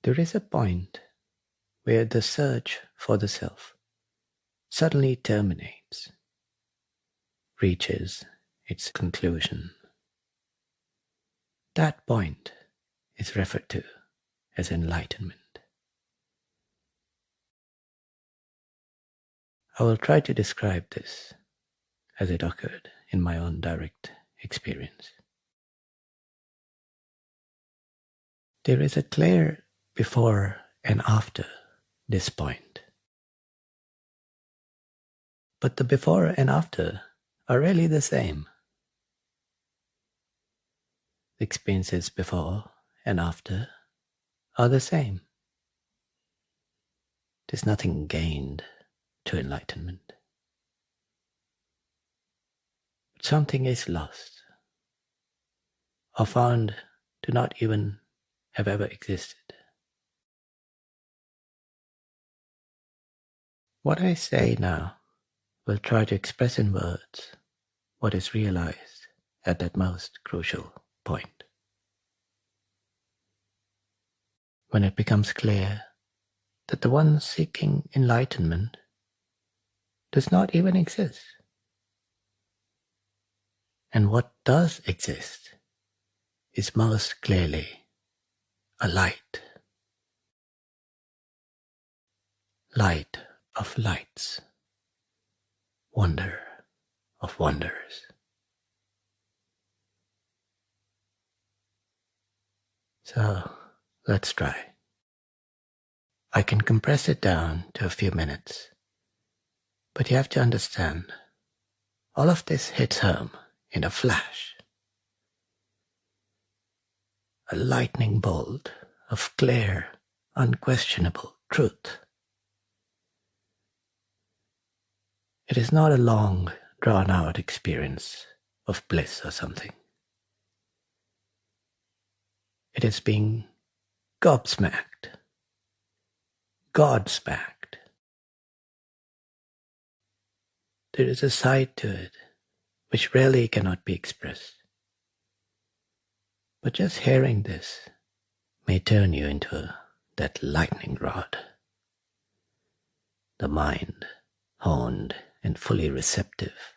There is a point where the search for the self suddenly terminates, reaches its conclusion. That point is referred to as enlightenment. I will try to describe this as it occurred in my own direct experience. There is a clear before and after this point. But the before and after are really the same. The experiences before and after are the same. There's nothing gained to enlightenment. But something is lost, or found to not even have ever existed. What I say now will try to express in words what is realized at that most crucial point. When it becomes clear that the one seeking enlightenment does not even exist. And what does exist is most clearly a light. Light of lights. Wonder of wonders. So, let's try. I can compress it down to a few minutes, but you have to understand, all of this hits home in a flash. A lightning bolt of clear, unquestionable truth. It is not a long, drawn-out experience of bliss or something. It is being gobsmacked, God-smacked. There is a side to it which really cannot be expressed. But just hearing this may turn you into that lightning rod. The mind honed and fully receptive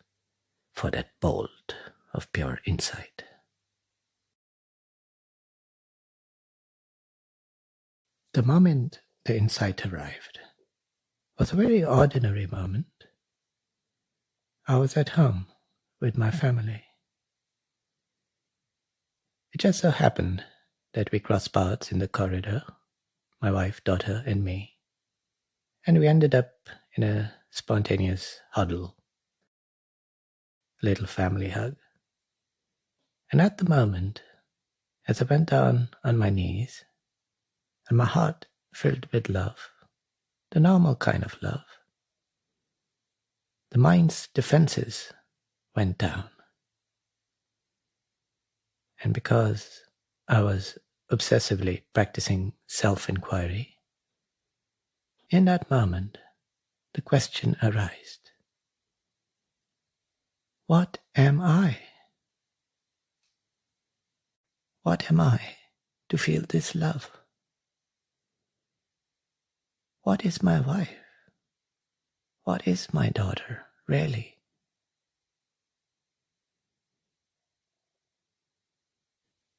for that bolt of pure insight. The moment the insight arrived was a very ordinary moment. I was at home with my family. It just so happened that we crossed paths in the corridor, my wife, daughter, and me, and we ended up in a spontaneous huddle, a little family hug. And at the moment, as I went down on my knees, and my heart filled with love, the normal kind of love, the mind's defenses went down. And because I was obsessively practicing self-inquiry, in that moment, the question arose: what am I? What am I to feel this love? What is my wife? What is my daughter, really?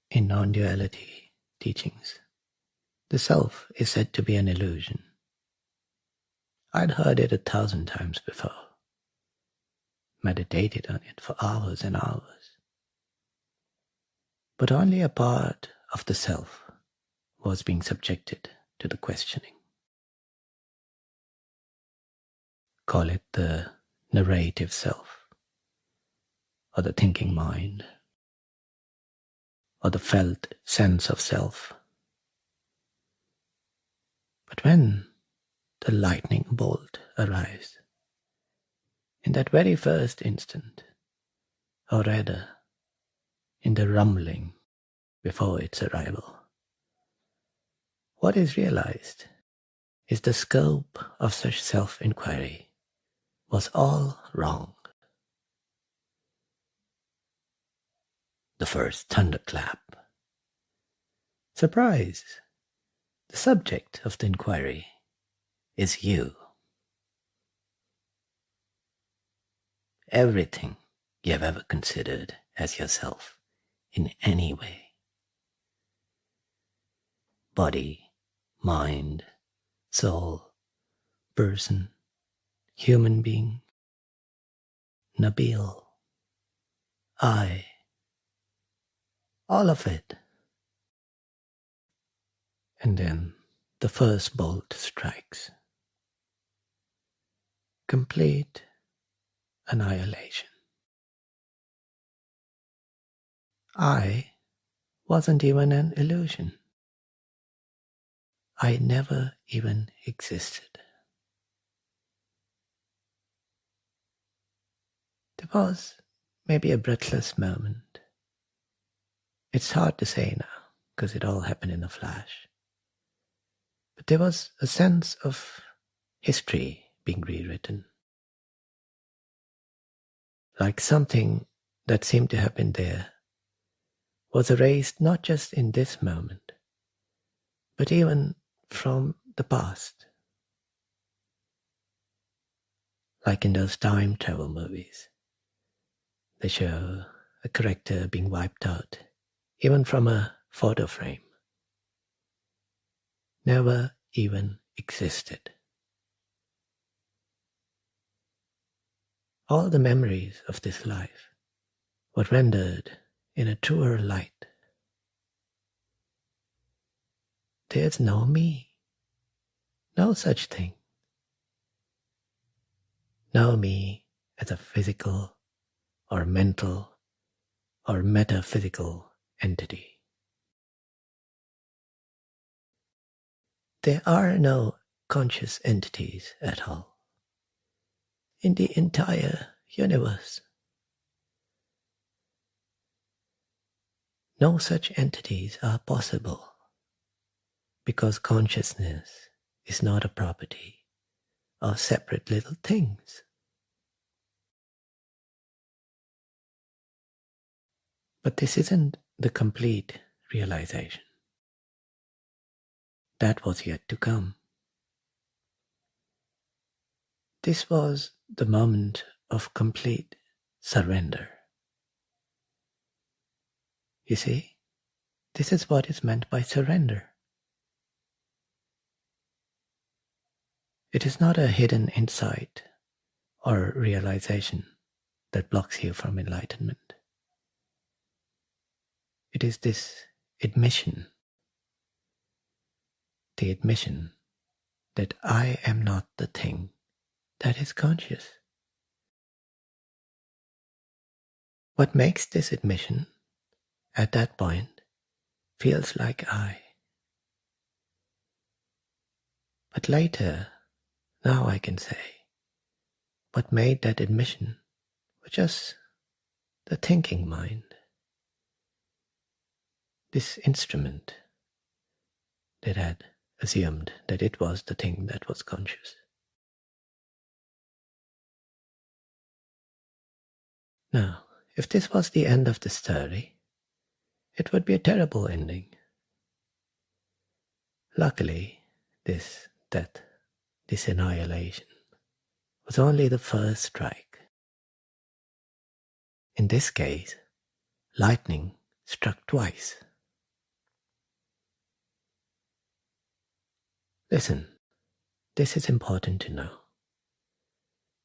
In non-duality teachings, the self is said to be an illusion. I'd heard it 1,000 times before, meditated on it for hours and hours. But only a part of the self was being subjected to the questioning. Call it the narrative self, or the thinking mind, or the felt sense of self. But when the lightning bolt arrives, in that very first instant, or rather, in the rumbling before its arrival, what is realized is the scope of such self-inquiry was all wrong. The first thunderclap. Surprise! The subject of the inquiry is you. Everything you have ever considered as yourself in any way. Body, mind, soul, person, human being, Nabil, I, all of it. And then the first bolt strikes. Complete annihilation. I wasn't even an illusion. I never even existed. There was maybe a breathless moment. It's hard to say now, because it all happened in a flash. But there was a sense of history being rewritten. Like something that seemed to have been there was erased not just in this moment, but even from the past. Like in those time travel movies. They show a character being wiped out, even from a photo frame. Never even existed. All the memories of this life were rendered in a truer light. There's no me, no such thing. No me as a physical or mental or metaphysical entity. There are no conscious entities at all in the entire universe. No such entities are possible because consciousness is not a property of separate little things. But this isn't the complete realization. That was yet to come. This was the moment of complete surrender. You see, this is what is meant by surrender. It is not a hidden insight or realization that blocks you from enlightenment. It is this admission, the admission that I am not the thing that is conscious. What makes this admission at that point feels like I. But later, now I can say, what made that admission was just the thinking mind. This instrument that had assumed that it was the thing that was conscious. Now, if this was the end of the story, it would be a terrible ending. Luckily, this death, this annihilation, was only the first strike. In this case, lightning struck twice. Listen, this is important to know.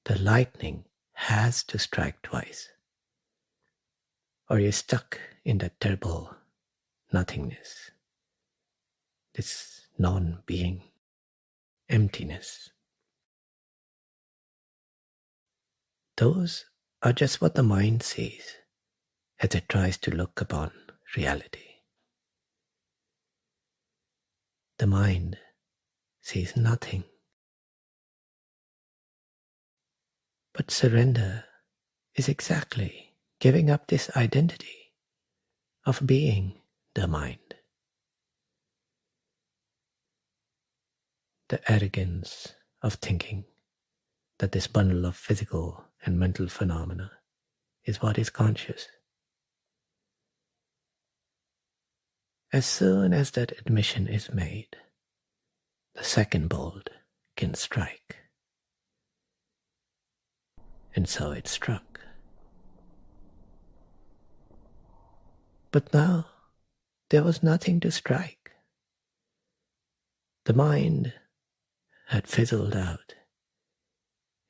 The lightning has to strike twice, or you're stuck in that terrible nothingness, this non-being, emptiness. Those are just what the mind sees as it tries to look upon reality. The mind sees nothing. But surrender is exactly giving up this identity of being the mind. The arrogance of thinking that this bundle of physical and mental phenomena is what is conscious. As soon as that admission is made, the second bolt can strike. And so it struck. But now there was nothing to strike. The mind had fizzled out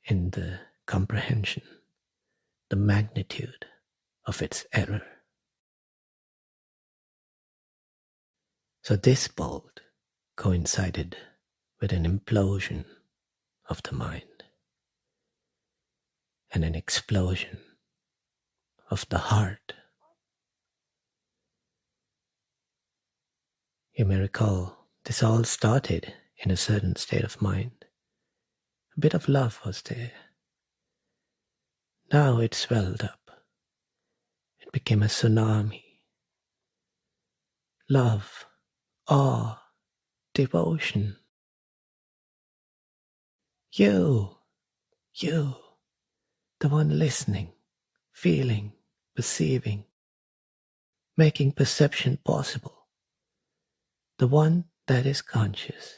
in the comprehension, the magnitude of its error. So this bolt coincided with an implosion of the mind and an explosion of the heart. You may recall this all started in a certain state of mind. A bit of love was there. Now it swelled up. It became a tsunami. Love, awe, devotion. You, the one listening, feeling, perceiving, making perception possible, the one that is conscious,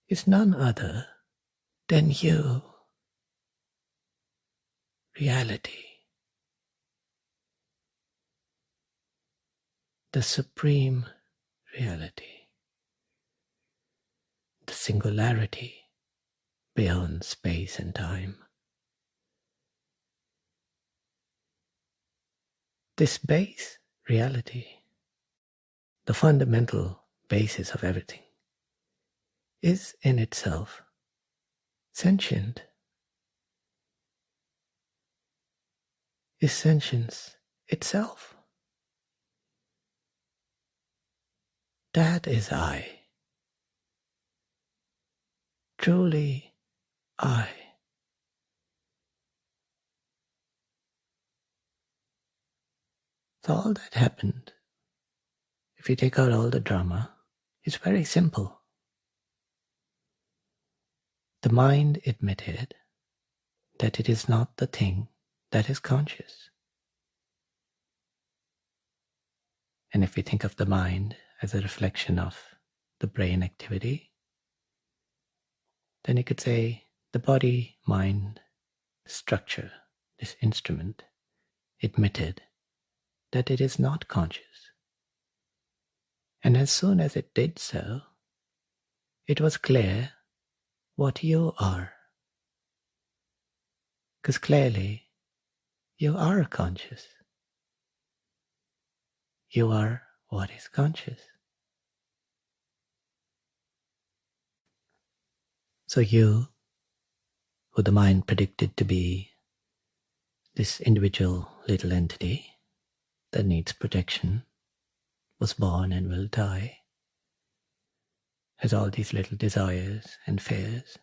is none other than you. Reality. The supreme reality. The singularity beyond space and time. This base reality, the fundamental basis of everything, is in itself sentient. Is sentience itself. That is I. Truly I. So all that happened, if you take out all the drama, is very simple. The mind admitted that it is not the thing that is conscious. And if we think of the mind as a reflection of the brain activity, then you could say the body-mind structure, this instrument, admitted that it is not conscious. And as soon as it did so, it was clear what you are. Because clearly, you are conscious. You are what is conscious. So you, who the mind predicted to be this individual little entity that needs protection, was born and will die, has all these little desires and fears,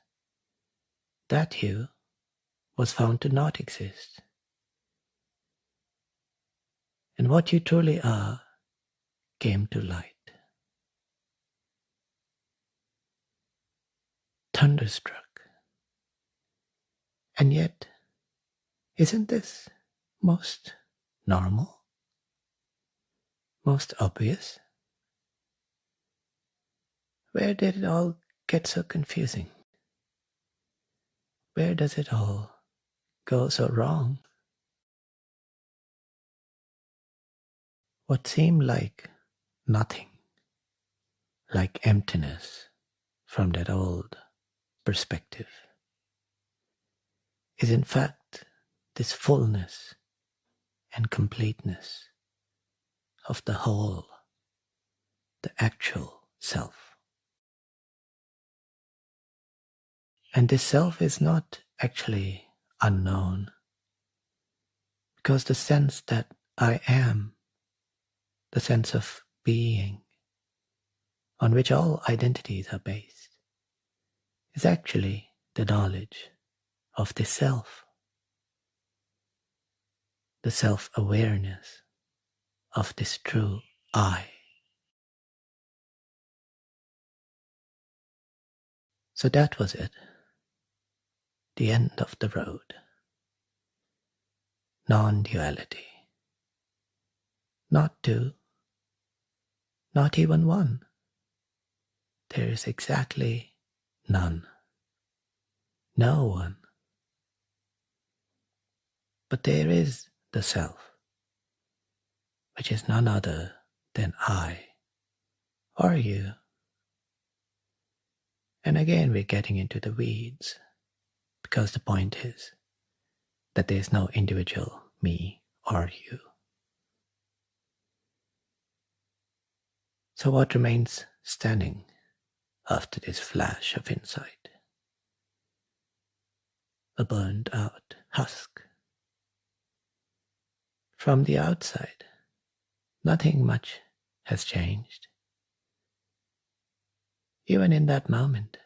that you was found to not exist. And what you truly are came to light. Thunderstruck. And yet, isn't this most normal? Most obvious? Where did it all get so confusing? Where does it all go so wrong? What seemed like nothing, like emptiness from that old perspective, is in fact this fullness and completeness of the whole, the actual self. And this self is not actually unknown, because the sense that I am, the sense of being, on which all identities are based, is actually the knowledge of the self, the self-awareness of this true I. So that was it, the end of the road. Non-duality. Not two, not even one. there is exactly none, no one. But there is the self, which is none other than I or you. And again, we're getting into the weeds, because the point is that there's no individual me or you. So what remains standing after this flash of insight? A burned out husk. From the outside, nothing much has changed. Even in that moment,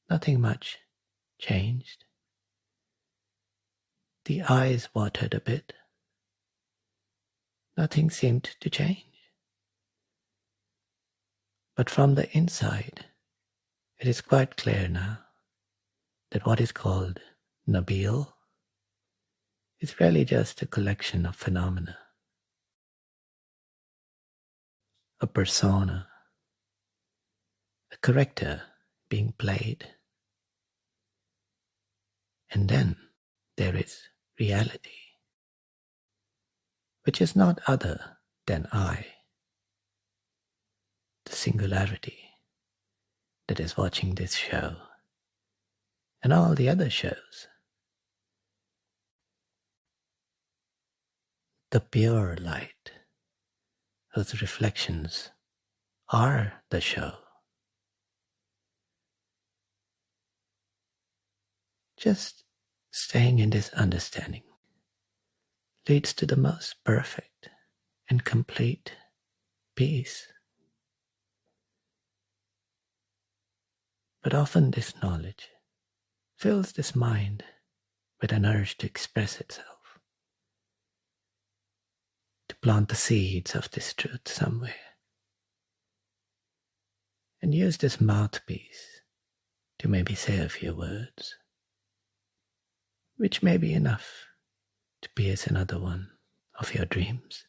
nothing much changed. The eyes watered a bit. Nothing seemed to change. But from the inside, it is quite clear now that what is called Nabil is really just a collection of phenomena, a persona, a character being played. And then there is reality, which is not other than I, the singularity that is watching this show and all the other shows. The pure light whose reflections are the show. Just staying in this understanding leads to the most perfect and complete peace. But often this knowledge fills this mind with an urge to express itself, to plant the seeds of this truth somewhere, and use this mouthpiece to maybe say a few words, which may be enough to pierce another one of your dreams.